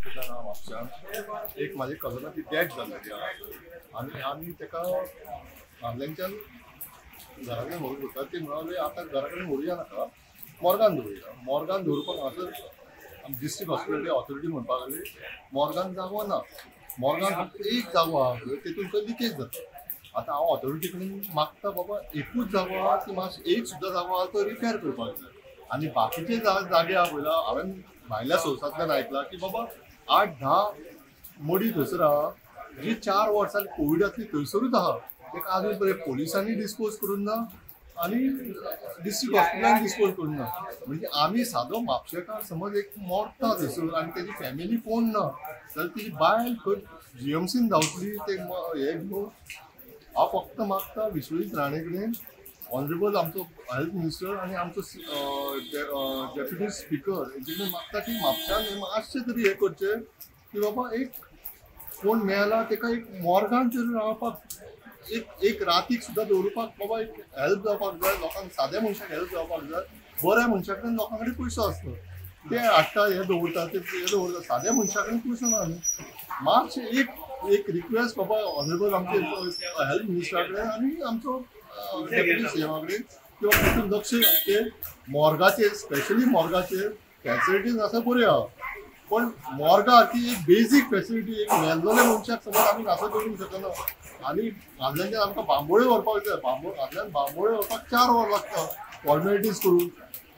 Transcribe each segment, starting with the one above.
हॉस्पिटलान हांव म्हापशां एक म्हाजे कजनाची डॅथ जाल्ली आनी आमी ताका हांगल्याच्यान घरा कडेन व्हरून वता ती म्हणाले आतां घरा कडेन व्हरुया नाका मॉर्गान दवरुया मॉर्गान दवरपाक हांगासर डिस्ट्रिक्ट हॉस्पिटल ऑथॉरिटी म्हणपाक लागली मॉर्गान जागो ना मॉर्गान फक्त एक जागो आहा तितून तो लिकेज जाता आतां हांव ऑथॉरिटी कडेन मागता बाबा एकूच जागो आहा ती मातशें एक सुद्दां जागो आहा तो रिपेर करपाक जाय आनी बाकीचे जागे आहा पळय हांवें भायल्या सोर्सांतल्यान आयकलां की बाबा 8-10 मडी थंयसर आहा जी 4 वर्सां कोविडांतली थंयसरूच आहा ताका आजून पर्यंत पोलिसांनी डिस्पोज करून ना आनी डिस्ट्रिक्ट हॉस्पिटलान डिस्पोज करून ना म्हणजे आमी सादो म्हापशेकार समज एक मरता थंयसर आनी तेजी फॅमिली कोण ना जाल्यार ती बायल खंय जीएमसीन धांवतली ते हे घेवन हांव फक्त मागता विश्वजीत राणे कडेन ऑनरेबल आमचो हेल्थ मिनिस्टर आनी आमचो डेप्युटी स्पिकर हेजे कडेन मागता की म्हापशान मातशें तरी हे करचें की बाबा एक कोण मेला ताका एक मॉर्गान तरी रावपाक एक रातीक सुद्दां दवरपाक बाबा एक हेल्प जावपाक जाय लोकांक साद्या मनशाक हेल्प जावपाक जाय बऱ्या मनशा कडेन लोकां कडेन पयसो आसता ते हाडटा हे दवरता ते दवरता साद्या मनशा कडेन पयसो ना न्ही मातशें एक रिक्वेस्ट बाबा ऑनरेबल आमचे हेल्थ मिनिस्टरा कडेन आनी आमचो डेप्युटी सीएमा कडेन किंवा तितून लक्ष घालचें मॉर्गाचेर स्पेशली मॉर्गाचेर फॅसिलिटीज आसा बऱ्यो आहा पण मॉर्गार ती एक बेजीक फॅसिलिटी एक मेल्लोल्या मनशाक समज आमी नासो करूंक शकना आनी हांगल्याच्यान आमकां बांबोळे व्हरपाक जाय हांगल्यान बांबोळे व्हरपाक 4 वर लागता फॉर्मेलिटीज करून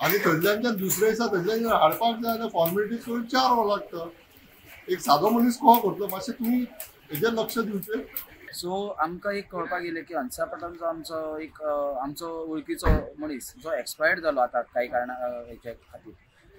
आनी थंयच्यान दुसऱ्या दिसा थंयच्यान हाडपाक जाय जाल्यार फॉर्मेलिटीज करून 4 वर लागता एक सादो मनीस कहो करतलो मातशें तुमी हेजेर लक्ष दिवचें सो आमकां एक कळपाक येयलें की अंसापटांचो आमचो एक आमचो वळखीचो मनीस जो एक्सपायर्ड जालो आतां कांय कारणां हेच्या खातीर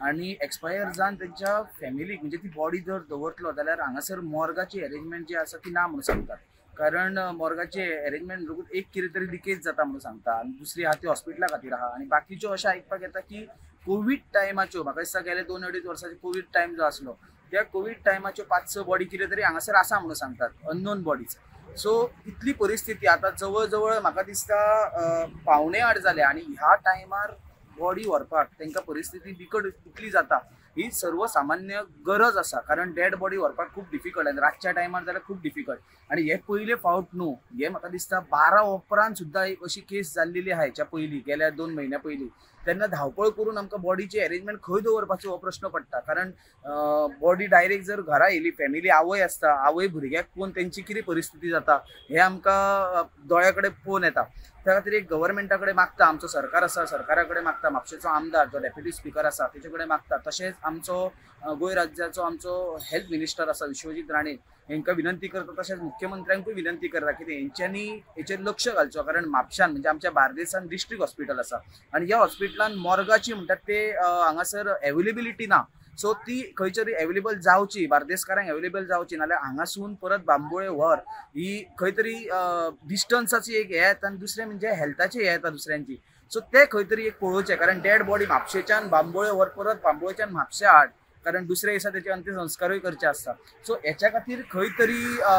आनी एक्सपायर जावन तेंच्या फॅमिलीक म्हणजे ती बॉडी जर दवरतलो जाल्यार हांगासर मॉर्गाची अरेंजमेंट जी आसा ती ना म्हणून सांगतात कारण मॉर्गाची अरेंजमेंट एक कितें तरी लिकेज जाता म्हणून सांगता आनी दुसरी आहा ती हॉस्पिटला खातीर आहा आनी बाकीच्यो अशें आयकपाक येता की कोवीड टायमाच्यो म्हाका दिसता गेले 2-2.5 वर्सांचो कोवीड टायम जो आसलो त्या कोवीड टायमाच्यो 5-6 बॉडी कितें तरी हांगासर आसा म्हणून सांगतात अननोन बॉडीज सो इतली परिस्थिती आतां जवळ जवळ म्हाका दिसता 7:45 जाले आनी ह्या टायमार बॉडी व्हरपाक तांकां परिस्थिती बिकट इतली जाता ही सर्वसामान्य गरज आसा कारण डेड बॉडी व्हरपाक खूब डिफिकल्ट आनी रातच्या टायमार जाल्यार खूब डिफिकल्ट आनी हे पयले फावट न्हू हे म्हाका दिसता 12 उपरांत सुद्दां एक अशी केस जाल्लेली आहा हेच्या पयलीं गेल्या 2 म्हयन्या पयलीं तेन्ना धांवपळ करून आमकां बॉडीची अरेंजमेंट खंय दवरपाचो हो प्रश्न पडटा कारण बॉडी डायरेक्ट जर घरा येयली फॅमिली आवय आसता आवय भुरग्याक पळोवन तेंची कितें परिस्थिती जाता हे आमकां दोळ्या कडेन पळोवन येता त्या खातीर एक गव्हर्मेंटा कडेन मागता आमचो सरकार आसा सरकारा कडेन मागता म्हापशेचो आमदार जो डेप्युटी स्पिकर आसा तेचे कडेन मागता तशेंच आमचो गोंय राज्याचो आमचो हेल्थ मिनिस्टर आसा विश्वजीत राणे हांकां विनंती करता तशेंच मुख्यमंत्र्यांकूय विनंती करता की हेंच्यांनी हेचेर लक्ष घालचो कारण म्हापशान म्हणजे आमच्या बार्देसान डिस्ट्रिक्ट हॉस्पिटल आसा आनी ह्या हॉस्पिटलान मॉर्गाची म्हणटात ते हांगासर अवेलेबिलिटी ना सो ती खंयतरी अवेलेबल जावची बार्देसकारांक अवेलेबल जावची नाल्यार हांगासून परत बांबोळे व्हर ही खंय तरी डिस्टन्साची एक हे येता आनी दुसरें म्हणजे हेल्थाची हे येता दुसऱ्यांची सो ते खंय तरी एक पळोवचें कारण डेड बॉडी म्हापशेच्यान बांबोळे व्हर परत बांबोळेच्यान म्हापशे हाड कारण दुसऱ्या दिसा तेचे अंत्यसंस्कारूय करचे आसता सो हेच्या खातीर खंय तरी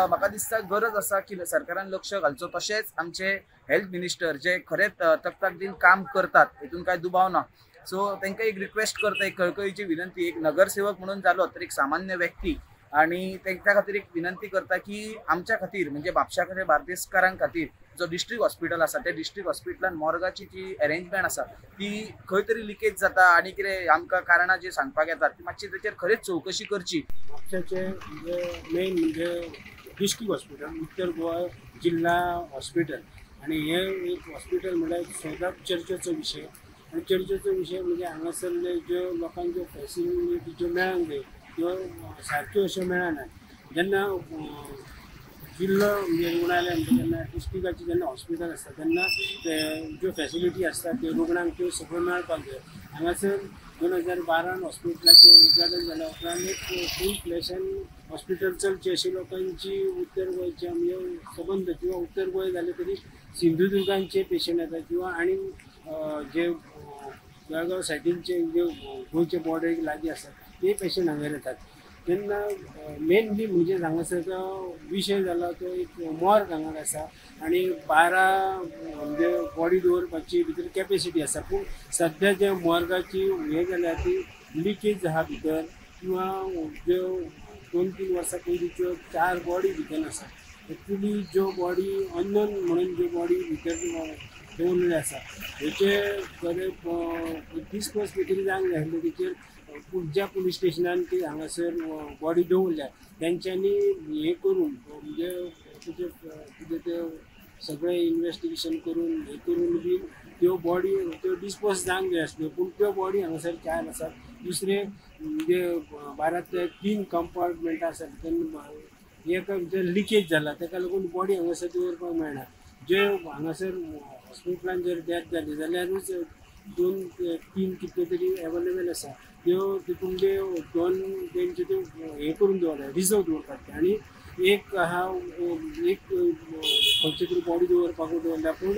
म्हाका दिसता गरज आसा की सरकारान लक्ष घालचो तशेंच आमचे हेल्थ मिनिस्टर जे खरेंच तकताक दिन काम करतात हितून कांय दुबाव ना सो तांकां एक रिक्वेस्ट करता एक कळकळीची विनंती एक नगरसेवक म्हणून जालो तर एक सामान्य व्यक्ती आणि त्या खातीर एक विनंती करता की आमच्या खातीर म्हणजे म्हापशा खातीर बार्देसकारांक खातीर जो डिस्ट्रिक्ट हॉस्पिटल आसा त्या डिस्ट्रिक्ट हॉस्पिटलान मॉर्गाची जी अरेंजमेंट आसा ती खंय तरी लिकेज जाता आनी कितें आमकां कारणां जी सांगपाक येतात ती मातशी तेचेर खरेंच चवकशी करची म्हापशाचें मेन म्हणजे डिस्ट्रिक्ट हॉस्पिटल उत्तर गोवा जिल्हा हॉस्पिटल आणि हे एक हॉस्पिटल म्हळ्यार सदांच चर्चेचो विशय आणि चर्चेचो विशय म्हणजे हांगासरले ज्यो लोकांच्यो फॅसिलिटी ज्यो मेळूंक जाय त्यो सारक्यो अश्यो मेळना जेन्ना जिल्लो म्हणजे रुग्णालय जेन्ना डिस्ट्रिक्टाची जेन्ना हॉस्पिटल आसता तेन्ना ज्यो फॅसिलिटी आसता त्यो रुग्णांक त्यो सगळ्यो मेळपाक जाय हांगासर 2012 हॉस्पिटलाचें उद्घाटन जाल्या उपरांत एक फूल फ्लॅशान हॉस्पिटल चलचें अशी लोकांची उत्तर गोंयचे म्हणजे संबंद किंवा उत्तर गोंय जाले तरी सिंधुदुर्गांचे पेशंट येतात किंवा आनी जे बेळगांव सायडीनचे जे गोंयचे बॉर्डर लागीं आसात ते पेशंट हांगा येतात तेन्ना मेनली म्हणजे हांगासरचो विशय जाला तो एक मॉर्ग हांगा आसा आनी 12 म्हणजे बॉडी दवरपाची भितर कॅपेसिटी आसा पूण सद्या जे मॉर्गाची हे जाल्या ती लिकेज आहा भितर किंवा ज्यो 2-3 वर्सां पयलींच्यो 4 बॉडी भितर आसा. एक्चुली ज्यो बॉडी अननोन म्हणून ज्यो बॉडी भितर दवरलेले आसा हेचे खरें डिस्पोज कितें जावंक जाय आसलें तेचेर ज्या पुलीस स्टेशनान ती हांगासर बॉडी दवरल्या तेंच्यांनी हें करून म्हणजे कितें ते सगळें इन्वेस्टिगेशन करून हें करून बी त्यो बॉडी त्यो डिस्पोज जावंक जाय आसल्यो पूण त्यो बॉडी हांगासर 4 आसात. दुसरे म्हणजे 12 ते 3 कंपार्टमेंटां आसात तेन्ना एका भितर लिकेज जाला ताका लागून बॉडी हांगासर दवरपाक मेळना. जे हांगासर हॉस्पिटलान जर डेथ जाली जाल्यारूच 2-3 कितें तरी एवेलेबल आसा त्यो तितूंतले 2 तेंचे त्यो हें करून दवरला रिजर्व दवरतात आनी एक खंयची तरी बॉडी दवरपाक दवरल्या. पूण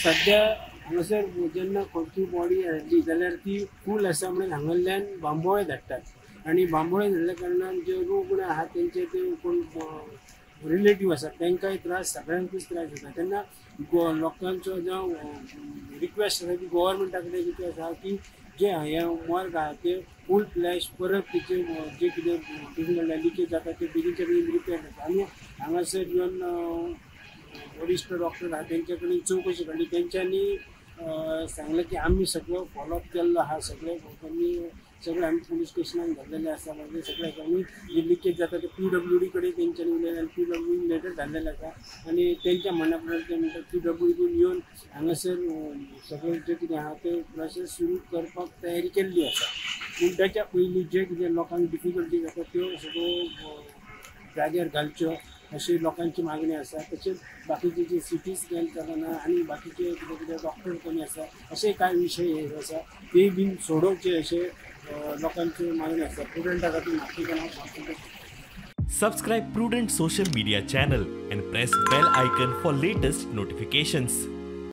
सद्या हांगासर जेन्ना खंयची बॉडी हाडली जाल्यार ती फूल आसा म्हणून हांगाल्यान बांबोळे धाडटात आनी बांबोळे धाडल्या कारणान जे रुग्ण आहात तेंचे ते कोण रिलेटीव आसात तांकांय त्रास सगळ्यांकूच त्रास जाता. तेन्ना लोकांचो जो रिक्वेस्ट आसा ती गव्हर्मेंटा कडेन कितें आसा की जे हे मॉर्ग आहा ते फूल फ्लॅश परत तेचे जे कितें तितून लिकेज जाता ते बेगीनच्या बेगीन रिपेर जाता. आनी हांगासर येवन वरिश्ठ डॉक्टर आहा तेंचे कडेन चवकशी काडली. तेंच्यांनी सांगलें की आमी सगळो फॉलोअप केल्लो आहा सगळे आमी पुलीस स्टेशनान घातलेले आसा मागीर सगळ्याक आमी जे लिकेज जाता ते PWD कडेन तेंच्यांनी उलयलें आनी PWD लेटर धाडलेलें आसा आनी तेंच्या म्हणण्या प्रमाणे ते म्हणटात PWD येवन हांगासर सगळें जें कितें आहा तें प्रोसेस सुरू करपाक तयारी केल्ली आसा. पूण ताच्या पयलीं जे कितें लोकांक डिफिकल्टी जाता त्यो सगळ्यो जाग्यार घालच्यो अशी लोकांची मागणी आसा. तशेंच बाकीचे जे CT स्कॅन करना आनी बाकीचे कितें कितें डॉक्टर कमी आसा अशे कांय विशय हे आसा ते बीन सोडोवचे अशे लोकांची मागणी आसा. स्टुडंटा खातीर म्हापशेंच्यान हांव सांगता. Subscribe Prudent social media channel and press bell icon for latest notifications.